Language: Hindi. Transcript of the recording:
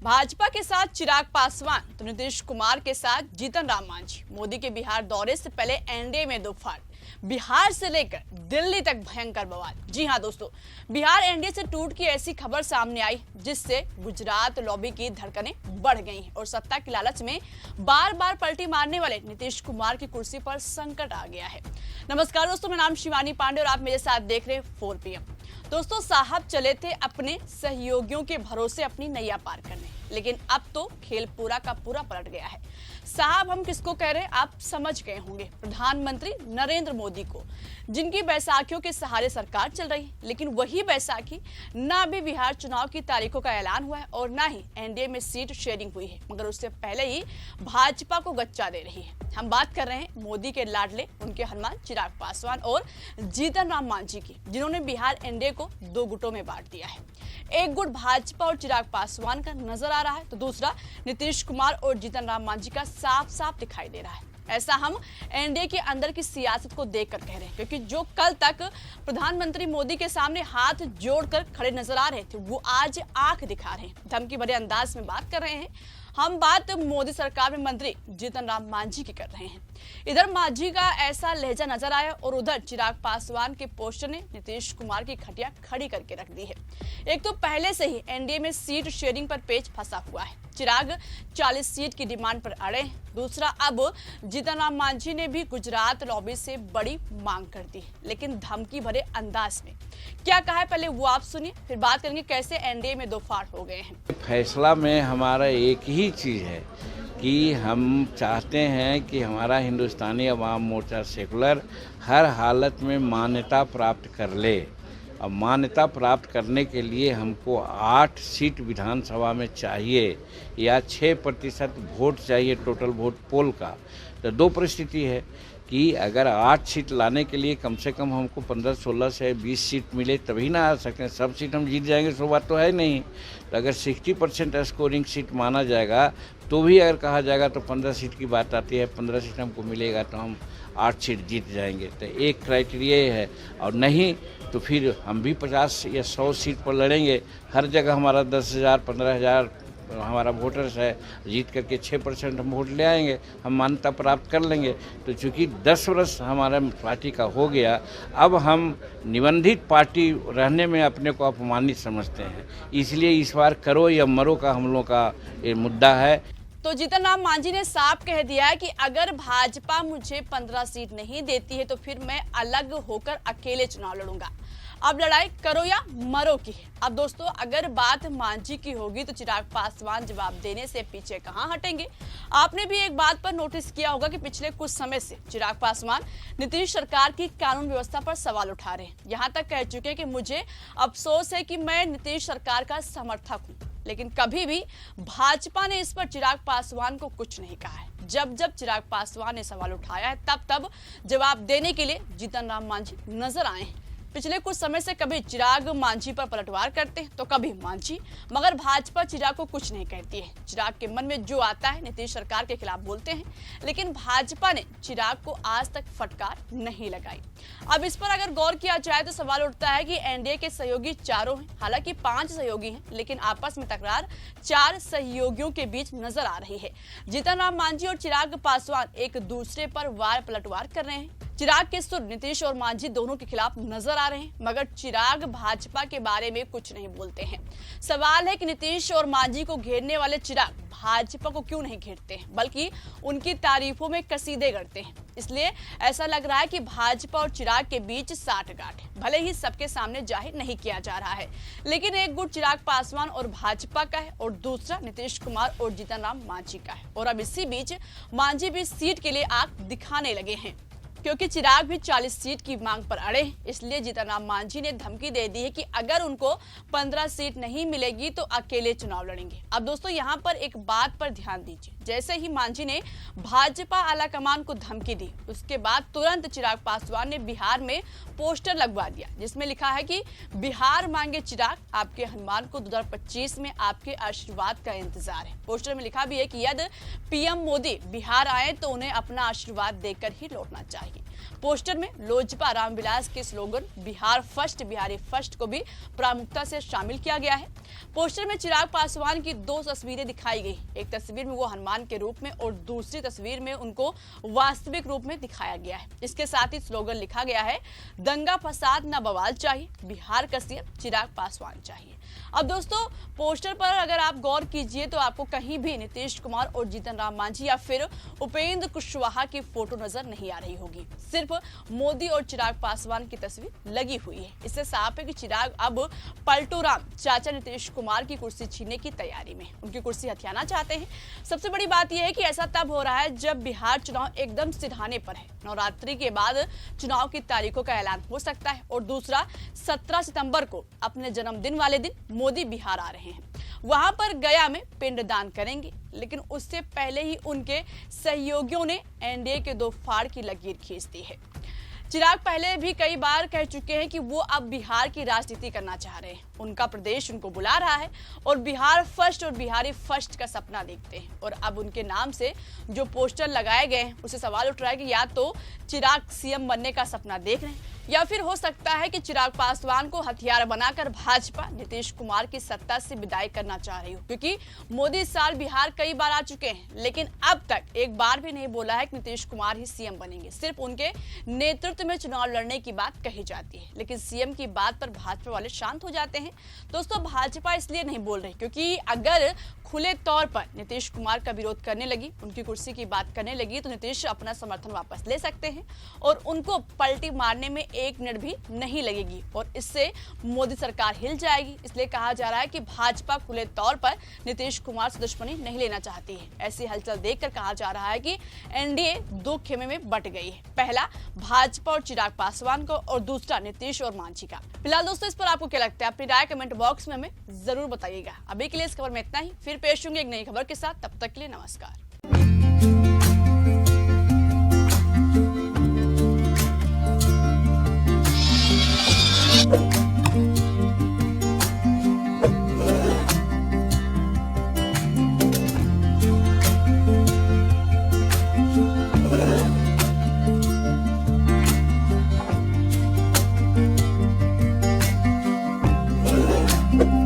भाजपा के साथ चिराग पासवान तो नीतीश कुमार के साथ जीतन राम मांझी। मोदी के बिहार दौरे से पहले एनडीए में दो फाड़, बिहार से लेकर दिल्ली तक भयंकर बवाल। जी हां दोस्तों, बिहार एनडीए से टूट की ऐसी खबर सामने आई जिससे गुजरात लॉबी की धड़कनें बढ़ गई हैं और सत्ता की लालच में बार बार पलटी मारने वाले नीतीश कुमार की कुर्सी पर संकट आ गया है। नमस्कार दोस्तों, मेरा नाम शिवानी पांडे और आप मेरे साथ देख रहे हैं 4 PM। दोस्तों, साहब चले थे अपने सहयोगियों के भरोसे अपनी नैया पार करने, लेकिन अब तो खेल पूरा का पूरा पलट गया है। साहब हम किसको कह रहे हैं आप समझ गए होंगे, प्रधानमंत्री नरेंद्र मोदी को, जिनकी बैसाखियों के सहारे सरकार चल रही है। लेकिन वही बैसाखी ना अभी बिहार चुनाव की तारीखों का ऐलान हुआ है और ना ही एनडीए में सीट शेयरिंग हुई है, मगर उससे पहले ही भाजपा को गच्चा दे रही है। हम बात कर रहे हैं मोदी के लाडले, उनके हनुमान चिराग पासवान और जीतन राम मांझी की, जिन्होंने बिहार एनडीए को 2 गुटों में बांट दिया है। एक गुट भाजपा और चिराग पासवान का नजर आ रहा है तो दूसरा नीतीश कुमार और जीतन राम मांझी का साफ साफ दिखाई दे रहा है। ऐसा हम एनडीए के अंदर की सियासत को देखकर कह रहे हैं, क्योंकि जो कल तक प्रधानमंत्री मोदी के सामने हाथ जोड़कर खड़े नजर आ रहे थे, वो आज आंख दिखा रहे हैं, धमकी भरे अंदाज में बात कर रहे हैं। हम बात मोदी सरकार में मंत्री जीतन राम मांझी की कर रहे हैं। इधर मांझी का ऐसा लहजा नजर आया और उधर चिराग पासवान के पोस्टर ने नीतीश कुमार की खटिया खड़ी करके रख दी है। एक तो पहले से ही एनडीए में सीट शेयरिंग पर पेच फंसा हुआ है, चिराग 40 सीट की डिमांड पर अड़े हैं। दूसरा, अब जीतन राम मांझी ने भी गुजरात लॉबी से बड़ी मांग कर दी, लेकिन धमकी भरे अंदाज में। क्या कहा है पहले वो आप सुनिए, फिर बात करेंगे कैसे एनडीए में 2 फाड़ हो गए हैं। फैसला में हमारा एक ही चीज़ है कि हम चाहते हैं कि हमारा हिंदुस्तानी अवाम मोर्चा सेकुलर हर हालत में मान्यता प्राप्त कर ले। अब मान्यता प्राप्त करने के लिए हमको 8 सीट विधानसभा में चाहिए या 6% वोट चाहिए टोटल वोट पोल का। तो 2 परिस्थिति है कि अगर 8 सीट लाने के लिए कम से कम हमको 15, 16 से 20 सीट मिले तभी ना आ सकते हैं। सब सीट हम जीत जाएंगे सो बात तो है नहीं। तो अगर 60% स्कोरिंग सीट माना जाएगा तो भी अगर कहा जाएगा तो 15 सीट की बात आती है। 15 सीट हमको मिलेगा तो हम 8 सीट जीत जाएंगे। तो एक क्राइटेरिया ये है, और नहीं तो फिर हम भी 50 या 100 सीट पर लड़ेंगे। हर जगह हमारा 10,000, 15,000 हमारा वोटर्स है, जीत करके 6% हम वोट ले आएंगे, हम मान्यता प्राप्त कर लेंगे। तो चूँकि 10 वर्ष हमारा पार्टी का हो गया, अब हम निबंधित पार्टी रहने में अपने को अपमानित समझते हैं। इसलिए इस बार करो या मरो का हम लोग का ये मुद्दा है। तो जीतन राम मांझी ने साफ कह दिया है कि अगर भाजपा मुझे 15 सीट नहीं देती है तो फिर मैं अलग होकर अकेले चुनाव लड़ूंगा। अब लड़ाई करो या मरो की है। अब दोस्तों, अगर बात मांझी की होगी तो चिराग पासवान जवाब देने से पीछे कहां हटेंगे। आपने भी एक बात पर नोटिस किया होगा कि पिछले कुछ समय से चिराग पासवान नीतीश सरकार की कानून व्यवस्था पर सवाल उठा रहे हैं। यहां तक कह चुके हैं कि मुझे अफसोस है कि मैं नीतीश सरकार का समर्थक हूं, लेकिन कभी भी भाजपा ने इस पर चिराग पासवान को कुछ नहीं कहा है। जब जब चिराग पासवान ने सवाल उठाया है तब तब जवाब देने के लिए जीतन राम मांझी नजर आए हैं। पिछले कुछ समय से कभी चिराग मांझी पर पलटवार करते हैं तो कभी मांझी, मगर भाजपा चिराग को कुछ नहीं कहती है। चिराग के मन में जो आता है नीतीश सरकार के खिलाफ बोलते हैं, लेकिन भाजपा ने चिराग को आज तक फटकार नहीं लगाई। अब इस पर अगर गौर किया जाए तो सवाल उठता है कि एनडीए के सहयोगी चारों हैं, हालांकि 5 सहयोगी हैं, लेकिन आपस में तकरार 4 सहयोगियों के बीच नजर आ रही है। जीतन राम मांझी और चिराग पासवान एक दूसरे पर वार पलटवार कर रहे हैं। चिराग के सुर नीतीश और मांझी दोनों के खिलाफ नजर आ रहे हैं, मगर चिराग भाजपा के बारे में कुछ नहीं बोलते हैं। सवाल है कि नीतीश और मांझी को घेरने वाले चिराग भाजपा को क्यों नहीं घेरते हैं, बल्कि उनकी तारीफों में कसीदे गढ़ते हैं। इसलिए ऐसा लग रहा है कि भाजपा और चिराग के बीच साठगांठ है। भले ही सबके सामने जाहिर नहीं किया जा रहा है, लेकिन एक गुट चिराग पासवान और भाजपा का है और दूसरा नीतीश कुमार और जीतन राम मांझी का है। और अब इसी बीच मांझी भी सीट के लिए आंख दिखाने लगे हैं, क्योंकि चिराग भी 40 सीट की मांग पर अड़े हैं। इसलिए जीतन राम मांझी ने धमकी दे दी है कि अगर उनको 15 सीट नहीं मिलेगी तो अकेले चुनाव लड़ेंगे। अब दोस्तों, यहाँ पर एक बात पर ध्यान दीजिए, जैसे ही मांझी ने भाजपा आलाकमान को धमकी दी, उसके बाद तुरंत चिराग पासवान ने बिहार में पोस्टर लगवा दिया, जिसमें लिखा है कि बिहार मांगे चिराग, आपके हनुमान को 2025 में आपके आशीर्वाद का इंतजार है। पोस्टर में लिखा भी है कि यदि पीएम मोदी बिहार आए तो उन्हें अपना आशीर्वाद देकर ही लौटना चाहिए। पोस्टर में लोजपा रामविलास के slogan Bihar first, Bihari first को भी प्रमुखता से शामिल किया गया है। पोस्टर में चिराग पासवान की दो तस्वीरें दिखाई गई। एक तस्वीर में वो हनुमान के रूप में और दूसरी तस्वीर में उनको वास्तविक रूप में दिखाया गया है। इसके साथ ही स्लोगन लिखा गया है, दंगा फसाद न बवाल चाहिए, बिहार का सीएम चिराग पासवान चाहिए। अब दोस्तों, पोस्टर पर अगर आप गौर कीजिए तो आपको कहीं भी नीतीश कुमार और जीतन राम मांझी या फिर उपेंद्र कुशवाहा की फोटो नजर नहीं आ रही होगी। सिर्फ मोदी और चिराग पासवान की तस्वीर लगी हुई है। इससे साफ है कि चिराग अब पलटू राम चाचा नीतीश कुमार की कुर्सी छीनने की तैयारी में, उनकी कुर्सी हथियाना चाहते हैं। सबसे बड़ी बात यह है कि ऐसा तब हो रहा है जब बिहार चुनाव एकदम सिरहाने पर है। नवरात्रि के बाद चुनाव की तारीखों का ऐलान हो सकता है और दूसरा 17 सितंबर को अपने जन्मदिन वाले दिन मोदी बिहार आ रहे हैं। वहां पर गया में पिंडदान करेंगे, लेकिन उससे पहले ही उनके सहयोगियों ने एनडीए के दो फाड़ की लकीर खींच दी है। चिराग पहले भी कई बार कह चुके हैं कि वो अब बिहार की राजनीति करना चाह रहे हैं। उनका प्रदेश उनको बुला रहा है और बिहार फर्स्ट और बिहारी फर्स्ट का सपना देखते हैं। और अब उनके नाम से जो पोस्टर लगाए गए हैं उससे सवाल उठ रहा है कि या तो चिराग सीएम बनने का सपना देख रहे हैं या फिर हो सकता है कि चिराग पासवान को हथियार बनाकर भाजपा नीतीश कुमार की सत्ता से विदाई करना चाह रही हो। क्योंकि मोदी इस साल बिहार कई बार आ चुके हैं, लेकिन अब तक एक बार भी नहीं बोला है कि नीतीश कुमार ही सीएम बनेंगे। सिर्फ उनके नेतृत्व में चुनाव लड़ने की बात कही जाती है, लेकिन सीएम की बात पर भाजपा वाले शांत हो जाते हैं। दोस्तों, भाजपा इसलिए नहीं बोल रही क्योंकि अगर खुले तौर पर नीतीश कुमार का विरोध करने लगी, उनकी कुर्सी की बात करने लगी, तो नीतीश अपना समर्थन वापस ले सकते हैं और उनको पलटी मारने में एक मिनट भी नहीं लगेगी और इससे मोदी सरकार हिल जाएगी। इसलिए कहा जा रहा है कि भाजपा खुले तौर पर नीतीश कुमार से दुश्मनी नहीं लेना चाहती है। ऐसी हलचल देखकर कहा जा रहा है कि एनडीए दो खेमे में बट गई है, पहला भाजपा और चिराग पासवान को और दूसरा नीतीश और मांझी का। फिलहाल दोस्तों, इस पर आपको क्या लगता है? अपनी राय कमेंट बॉक्स में हमें जरूर बताइएगा। अभी के लिए इस खबर में इतना ही, फिर पेश होंगे एक नई खबर के साथ। तब तक के लिए नमस्कार। Thank you.